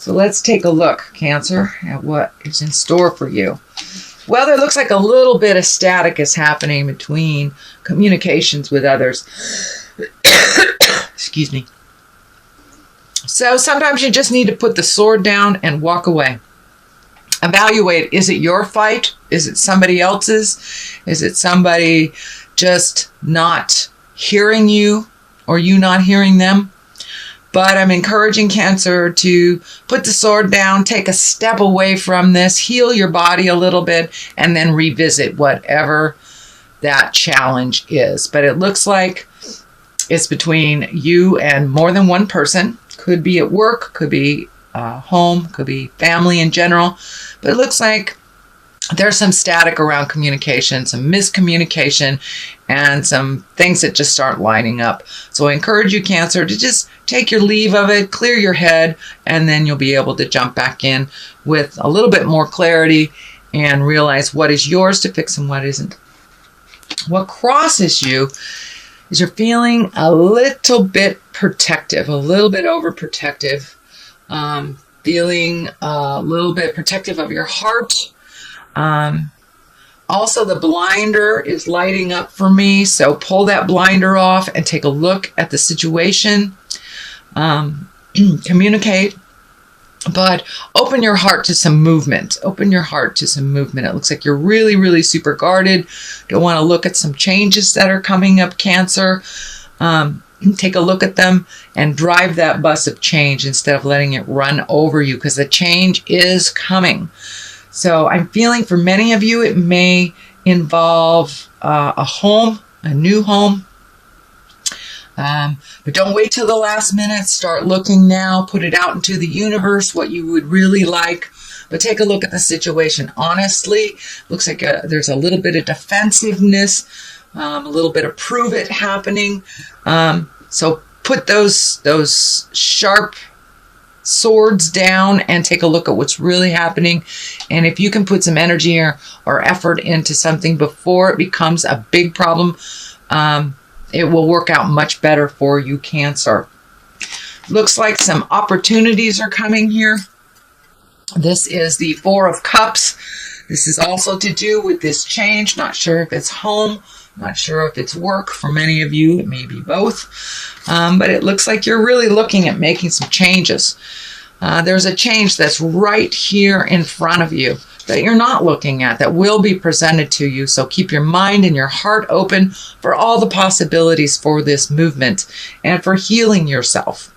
So let's take a look, Cancer, at what is in store for you. Well, there looks like a little bit of static is happening between communications with others. Excuse me. So sometimes you just need to put the sword down and walk away. Evaluate, is it your fight? Is it somebody else's? Is it somebody just not hearing you or you not hearing them? But I'm encouraging Cancer to put the sword down, take a step away from this, heal your body a little bit, and then revisit whatever that challenge is. But it looks like it's between you and more than one person. Could be at work, could be home, could be family in general. But it looks like there's some static around communication, some miscommunication, and some things that just aren't lining up. So I encourage you, Cancer, to just take your leave of it, clear your head, and then you'll be able to jump back in with a little bit more clarity and realize what is yours to fix and what isn't. What crosses you is you're feeling a little bit protective, a little bit overprotective, feeling a little bit protective of your heart. Also, the blinder is lighting up for me, so pull that blinder off and take a look at the situation. Communicate, but open your heart to some movement. Open your heart to some movement. It looks like you're really, really super guarded. Don't want to look at some changes that are coming up, Cancer. Take a look at them and drive that bus of change instead of letting it run over you, because the change is coming. So I'm feeling for many of you, it may involve a home, a new home. But don't wait till the last minute. Start looking now. Put it out into the universe, what you would really like. But take a look at the situation. Honestly, looks like there's a little bit of defensiveness, a little bit of prove it happening. So put those sharp swords down and take a look at what's really happening. And if you can put some energy or effort into something before it becomes a big problem, it will work out much better for you, Cancer. Looks like some opportunities are coming here. This is the Four of Cups. This is also to do with this change. Not sure if it's home, not sure if it's work. For many of you, it may be both. But it looks like you're really looking at making some changes. There's a change that's right here in front of you that you're not looking at, that will be presented to you. So keep your mind and your heart open for all the possibilities for this movement and for healing yourself.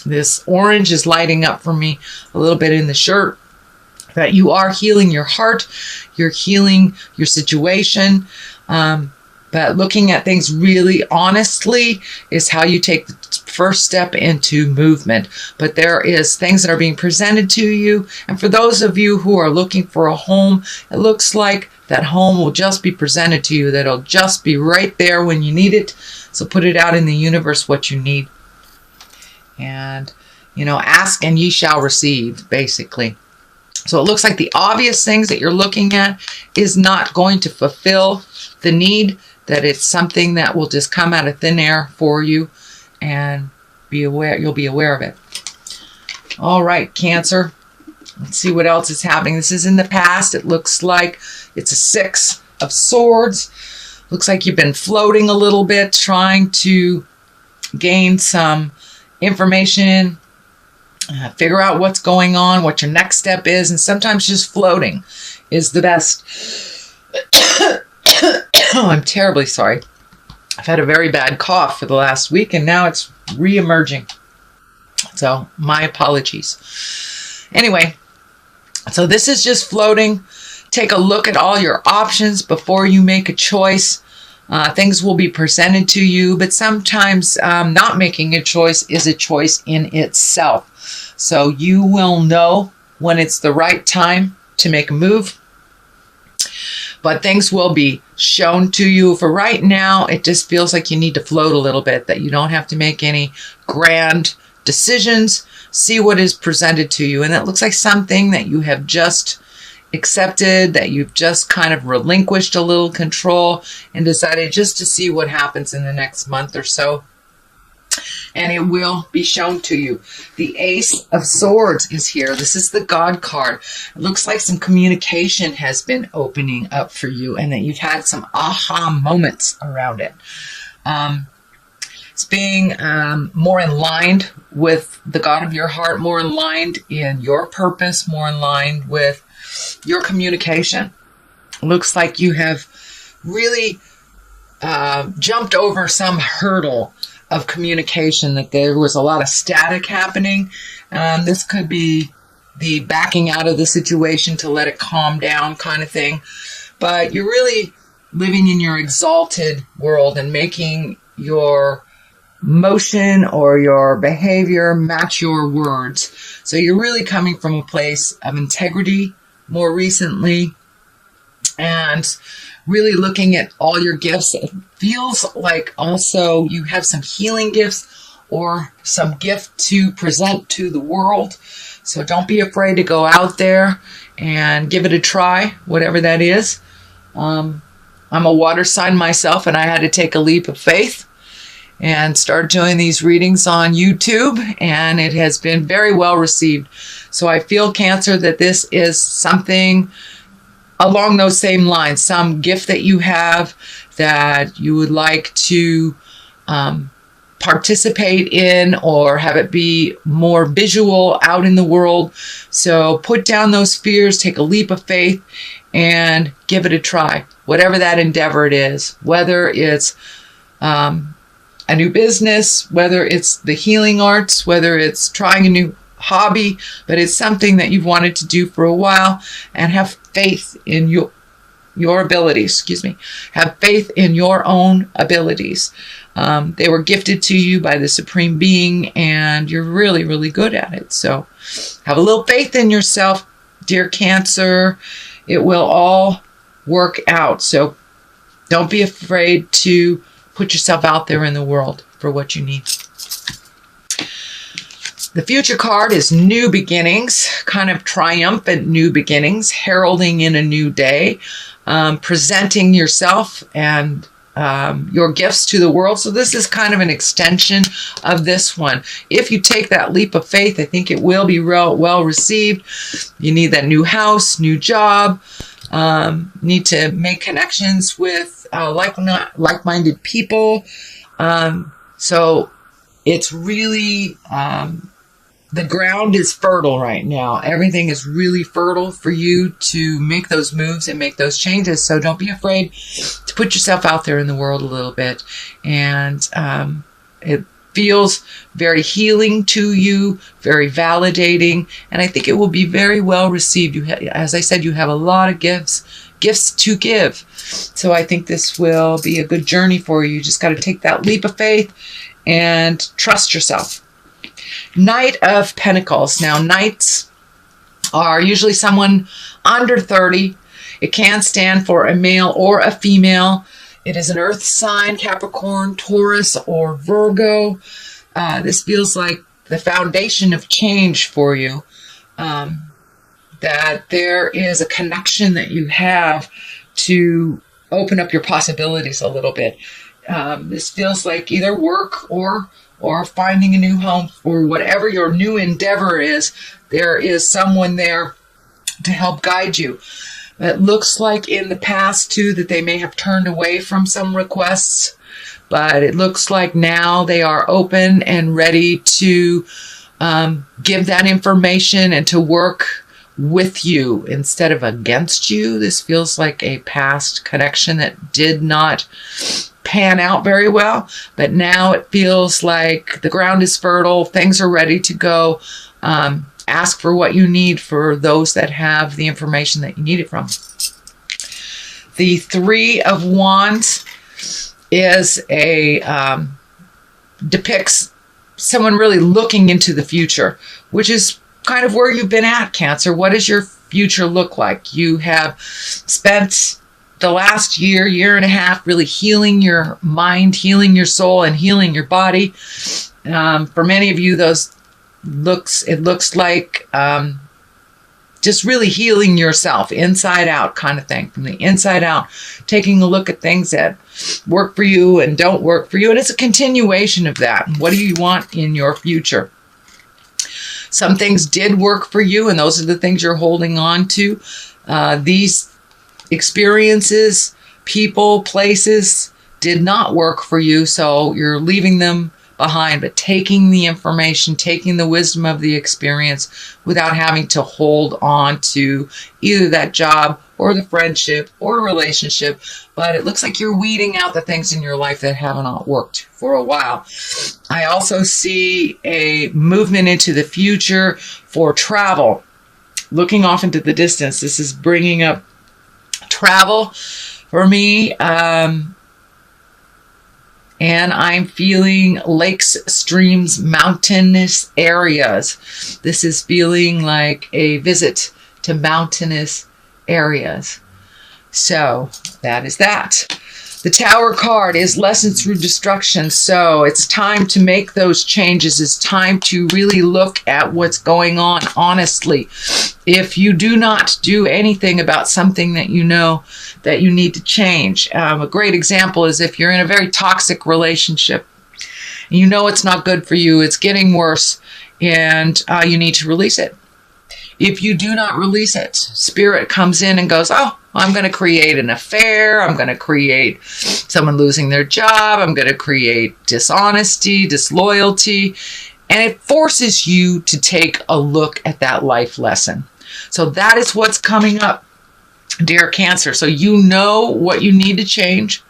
This orange is lighting up for me a little bit in the shirt, that you are healing your heart, you're healing your situation. But looking at things really honestly is how you take the first step into movement. But there is things that are being presented to you. And for those of you who are looking for a home, it looks like that home will just be presented to you, that it'll just be right there when you need it. So put it out in the universe what you need. And, ask and ye shall receive, basically. So it looks like the obvious things that you're looking at is not going to fulfill the need, that it's something that will just come out of thin air for you, and you'll be aware of it. All right, Cancer. Let's see what else is happening. This is in the past. It looks like it's a Six of Swords. Looks like you've been floating a little bit, trying to gain some information, figure out what's going on, what your next step is, and sometimes just floating is the best. Oh, I'm terribly sorry. I've had a very bad cough for the last week, and now it's re-emerging. So my apologies. Anyway, so this is just floating. Take a look at all your options before you make a choice. Things will be presented to you, but sometimes not making a choice is a choice in itself. So you will know when it's the right time to make a move. But things will be shown to you. For right now, it just feels like you need to float a little bit, that you don't have to make any grand decisions. See what is presented to you. And it looks like something that you have just accepted, that you've just kind of relinquished a little control and decided just to see what happens in the next month or so. and it will be shown to you. The Ace of Swords is here. This is the God card. It looks like some communication has been opening up for you and that you've had some aha moments around it. It's being more in line with the God of your heart, more in line in your purpose, more in line with your communication. It looks like you have really jumped over some hurdle of communication, that there was a lot of static happening. This could be the backing out of the situation to let it calm down kind of thing. But you're really living in your exalted world and making your motion or your behavior match your words. So you're really coming from a place of integrity more recently, and really looking at all your gifts. It feels like also you have some healing gifts or some gift to present to the world. So don't be afraid to go out there and give it a try, whatever that is. I'm a water sign myself, and I had to take a leap of faith and start doing these readings on YouTube, and it has been very well received. So I feel, Cancer, that this is something along those same lines, some gift that you have that you would like to participate in or have it be more visual out in the world. So put down those fears, take a leap of faith, and give it a try, whatever that endeavor it is, whether it's a new business, whether it's the healing arts, whether it's trying a new hobby, but it's something that you've wanted to do for a while, and have faith in your abilities. Have faith in your own abilities. They were gifted to you by the Supreme Being, and you're really, really good at it. So have a little faith in yourself, dear Cancer. It will all work out. So don't be afraid to put yourself out there in the world for what you need. The future card is new beginnings, kind of triumphant new beginnings, heralding in a new day, presenting yourself and your gifts to the world. So this is kind of an extension of this one. If you take that leap of faith, I think it will be well received. You need that new house, new job, need to make connections with like-minded people. So it's really... the ground is fertile right now. Everything is really fertile for you to make those moves and make those changes. So don't be afraid to put yourself out there in the world a little bit. And it feels very healing to you, very validating. And I think it will be very well received. As I said, you have a lot of gifts to give. So I think this will be a good journey for you. You just got to take that leap of faith and trust yourself. Knight of Pentacles. Now, knights are usually someone under 30. It can stand for a male or a female. It is an earth sign, Capricorn, Taurus, or Virgo. This feels like the foundation of change for you. That there is a connection that you have to open up your possibilities a little bit. This feels like either work or finding a new home, or whatever your new endeavor is. There is someone there to help guide you. It looks like in the past too that they may have turned away from some requests, but it looks like now they are open and ready to give that information and to work with you instead of against you. This feels like a past connection that did not pan out very well, but now it feels like the ground is fertile, things are ready to go. Ask for what you need for those that have the information that you need it from. The Three of Wands is depicts someone really looking into the future, which is kind of where you've been at, Cancer. What does your future look like? You have spent the last year and a half really healing your mind, healing your soul, and healing your body. For many of you, it looks like just really healing yourself inside out kind of thing, from the inside out, taking a look at things that work for you and don't work for you. And it's a continuation of that. What do you want in your future? Some things did work for you, and those are the things you're holding on to. These experiences, people, places did not work for you, so you're leaving them behind, but taking the information, taking the wisdom of the experience without having to hold on to either that job or the friendship or relationship. But it looks like you're weeding out the things in your life that have not worked for a while. I also see a movement into the future for travel, looking off into the distance. This is bringing up travel for me. And I'm feeling lakes, streams, mountainous areas. This is feeling like a visit to mountainous areas. So that is that. The Tower card is lessons through destruction. So it's time to make those changes. It's time to really look at what's going on honestly. If you do not do anything about something that you know that you need to change. A great example is if you're in a very toxic relationship, you know it's not good for you, it's getting worse, and you need to release it. If you do not release it, spirit comes in and goes, oh, I'm going to create an affair. I'm going to create someone losing their job. I'm going to create dishonesty, disloyalty. And it forces you to take a look at that life lesson. So that is what's coming up, dear Cancer. So you know what you need to change.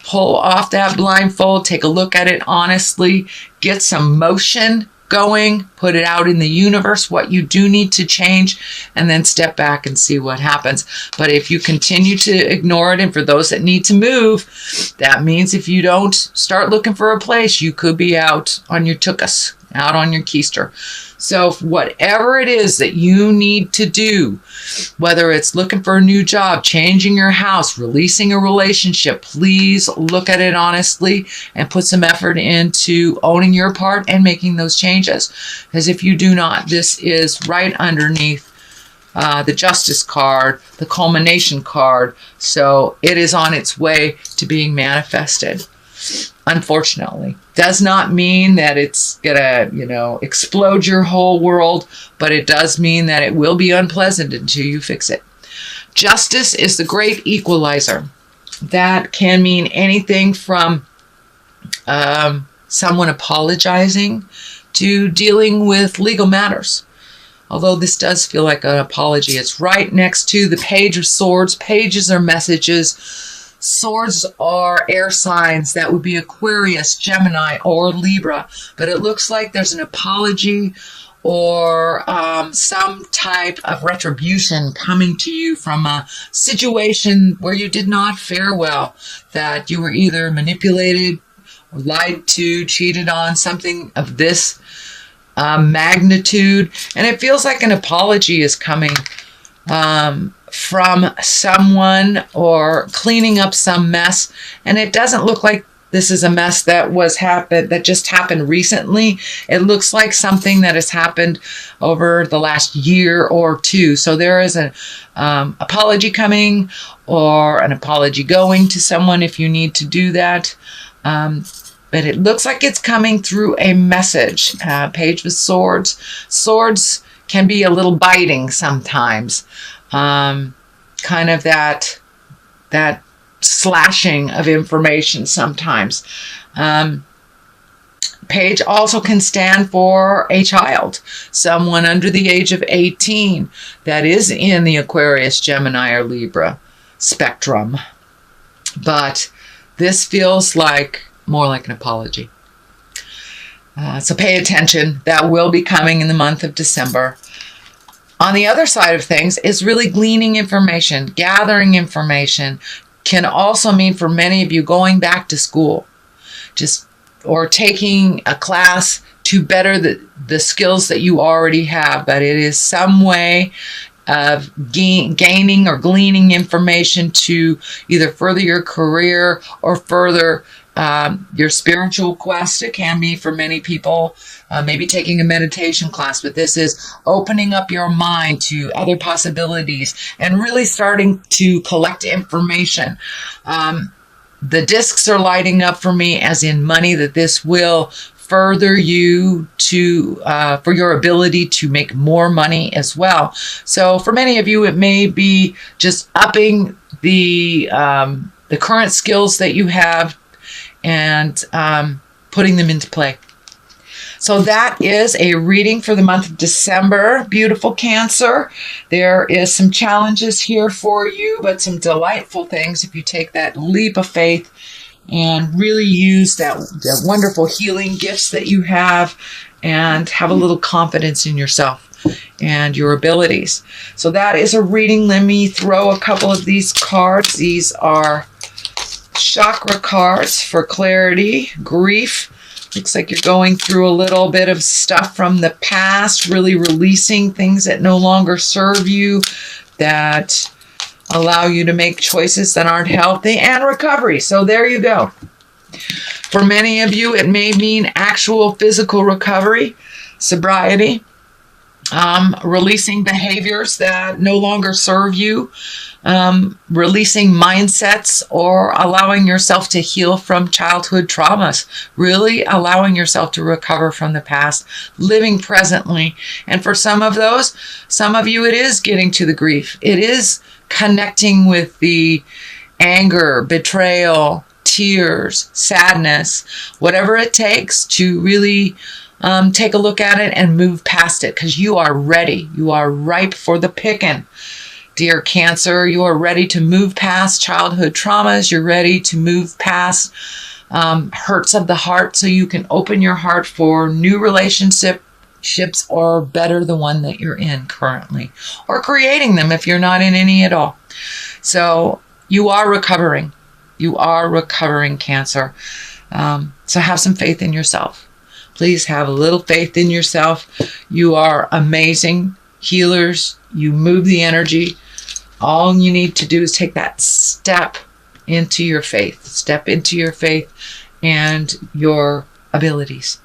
Pull off that blindfold. Take a look at it honestly. Get some motion going, put it out in the universe, what you do need to change, and then step back and see what happens. But if you continue to ignore it, and for those that need to move, that means if you don't start looking for a place, you could be out on your tuchus, out on your keister. So whatever it is that you need to do, whether it's looking for a new job, changing your house, releasing a relationship, please look at it honestly and put some effort into owning your part and making those changes. Because if you do not, this is right underneath the Justice card, the Culmination card. So it is on its way to being manifested. Unfortunately, does not mean that it's gonna, explode your whole world, but it does mean that it will be unpleasant until you fix it. Justice is the great equalizer. That can mean anything from someone apologizing to dealing with legal matters. Although this does feel like an apology. It's right next to the Page of Swords. Pages are messages. Swords are air signs. That would be Aquarius, Gemini, or Libra. But it looks like there's an apology or some type of retribution coming to you from a situation where you did not fare well, that you were either manipulated or lied to, cheated on, something of this magnitude. And it feels like an apology is coming from someone or cleaning up some mess. And it doesn't look like this is a mess that just happened recently. It looks like something that has happened over the last year or two. So there is an apology coming or an apology going to someone if you need to do that. But it looks like it's coming through a message. Page of Swords. Swords can be a little biting sometimes. Kind of that slashing of information sometimes. Page also can stand for a child, someone under the age of 18 that is in the Aquarius, Gemini, or Libra spectrum. But this feels like more like an apology. So pay attention. That will be coming in the month of December. On the other side of things is really gleaning information, gathering information. Can also mean for many of you going back to school, or taking a class to better the skills that you already have. But it is some way of gaining or gleaning information to either further your career or further your spiritual quest. It can be for many people, maybe taking a meditation class, but this is opening up your mind to other possibilities and really starting to collect information. The discs are lighting up for me as in money, that this will further you to for your ability to make more money as well. So for many of you, it may be just upping the current skills that you have and putting them into play. So that is a reading for the month of December. Beautiful Cancer. There is some challenges here for you, but some delightful things if you take that leap of faith and really use that wonderful healing gifts that you have and have a little confidence in yourself and your abilities. So that is a reading. Let me throw a couple of these cards. These are chakra cards for clarity, grief. Looks like you're going through a little bit of stuff from the past, really releasing things that no longer serve you, that allow you to make choices that aren't healthy, and recovery. So there you go. For many of you, it may mean actual physical recovery, sobriety, releasing behaviors that no longer serve you, releasing mindsets, or allowing yourself to heal from childhood traumas, really allowing yourself to recover from the past, living presently. And for some of you, it is getting to the grief. It is connecting with the anger, betrayal, tears, sadness, whatever it takes to really take a look at it and move past it, because you are ready. You are ripe for the picking. Dear Cancer, you are ready to move past childhood traumas. You're ready to move past hurts of the heart, so you can open your heart for new relationships, or better the one that you're in currently, or creating them if you're not in any at all. So you are recovering. You are recovering, Cancer. So have some faith in yourself. Please have a little faith in yourself. You are amazing healers. You move the energy. All you need to do is take that step into your faith. Step into your faith and your abilities.